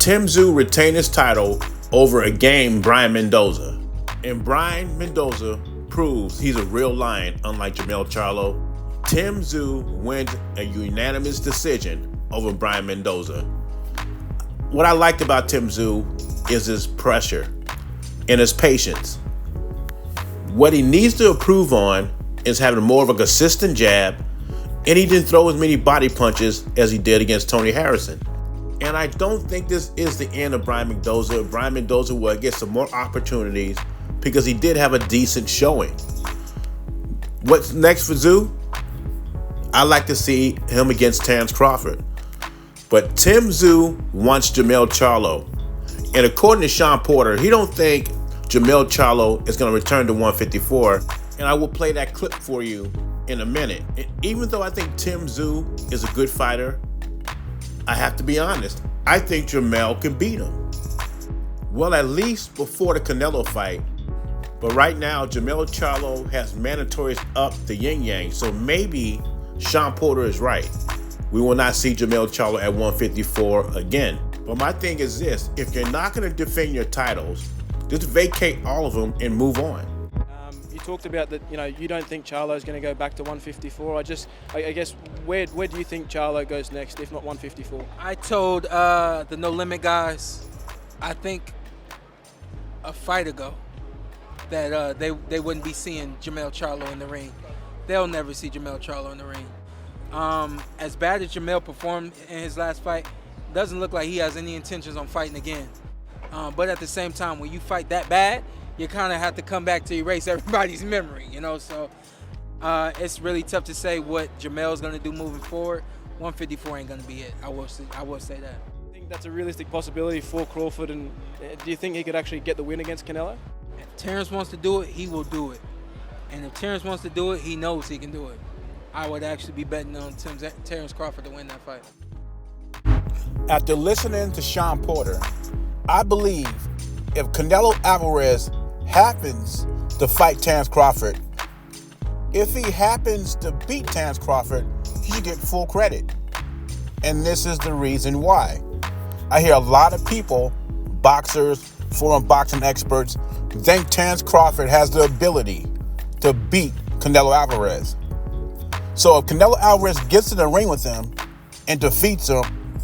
Tszyu retained his title over a game Brian Mendoza. And Brian Mendoza proves he's a real lion, unlike Jermell Charlo. Tszyu wins a unanimous decision over Brian Mendoza. What I liked about Tszyu is his pressure and his patience. What he needs to improve on is having more of a consistent jab, and he didn't throw as many body punches as he did against Tony Harrison. And I don't think this is the end of Brian Mendoza. Brian Mendoza will get some more opportunities because he did have a decent showing. What's next for Tszyu? I'd like to see him against Terence Crawford. But Tszyu wants Jermell Charlo. And according to Sean Porter, he don't think Jermell Charlo is going to return to 154. And I will play that clip for you in a minute. And even though I think Tszyu is a good fighter, I have to be honest, I think Jermell can beat him. Well, at least before the Canelo fight. But right now, Jermell Charlo has mandatories up the yin-yang, so maybe Sean Porter is right. We will not see Jermell Charlo at 154 again. But my thing is this, if you're not going to defend your titles, just vacate all of them and move on. You talked about that, you don't think Charlo's going to go back to 154. I guess, where do you think Charlo goes next, if not 154? I told the No Limit guys, I think a fight ago, that they wouldn't be seeing Jermell Charlo in the ring. They'll never see Jermell Charlo in the ring. As bad as Jermell performed in his last fight, doesn't look like he has any intentions on fighting again. But at the same time, when you fight that bad, you kind of have to come back to erase everybody's memory, So it's really tough to say what Jermell's going to do moving forward. 154 ain't going to be it. I will say that. I think that's a realistic possibility for Crawford. And do you think he could actually get the win against Canelo? If Terence wants to do it, he will do it. And if Terence wants to do it, he knows he can do it. I would actually be betting on Terence Crawford to win that fight. After listening to Sean Porter, I believe if Canelo Alvarez happens to fight Terence Crawford, if he happens to beat Terence Crawford, he should get full credit. And this is the reason why. I hear a lot of people, boxers, former boxing experts, think Terence Crawford has the ability to beat Canelo Alvarez. So if Canelo Alvarez gets in the ring with him and defeats him,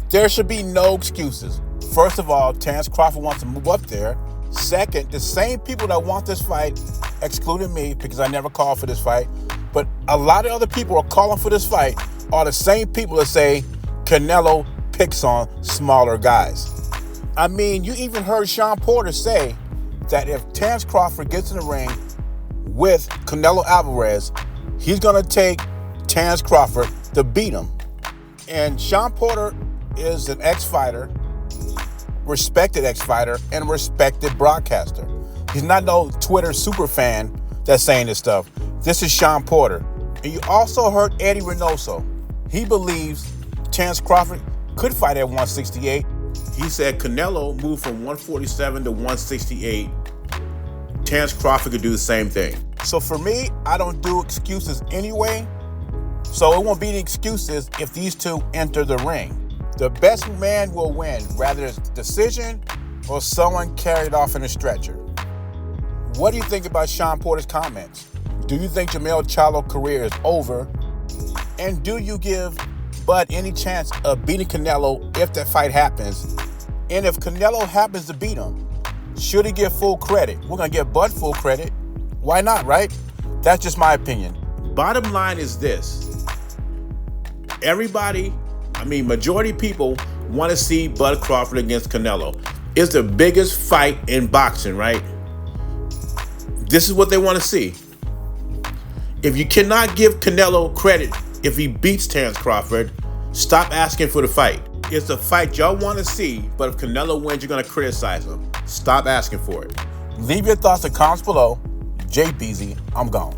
there should be no excuses. First of all, Terence Crawford wants to move up there. Second, the same people that want this fight, excluding me because I never called for this fight, but a lot of other people are calling for this fight are the same people that say Canelo picks on smaller guys. I mean, you even heard Sean Porter say that if Terence Crawford gets in the ring with Canelo Alvarez, he's going to take Terence Crawford to beat him. And Sean Porter is an ex-fighter, respected ex-fighter, and a respected broadcaster. He's not no Twitter super fan that's saying this stuff. This is Sean Porter. And you also heard Eddie Reynoso. He believes Terence Crawford could fight at 168. He said Canelo moved from 147 to 168. Terence Crawford could do the same thing. So for me, I don't do excuses anyway. So it won't be any excuses if these two enter the ring. The best man will win, whether it's decision or someone carried off in a stretcher. What do you think about Sean Porter's comments? Do you think Jermell Charlo's career is over? And do you give Bud any chance of beating Canelo if that fight happens? And if Canelo happens to beat him, should he get full credit? We're going to give Bud full credit. Why not, right? That's just my opinion. Bottom line is this. Majority of people want to see Bud Crawford against Canelo. It's the biggest fight in boxing, right? This is what they want to see. If you cannot give Canelo credit if he beats Terence Crawford, stop asking for the fight. It's the fight y'all want to see, but if Canelo wins, you're going to criticize him. Stop asking for it. Leave your thoughts in comments below. Jay Beasy, I'm gone.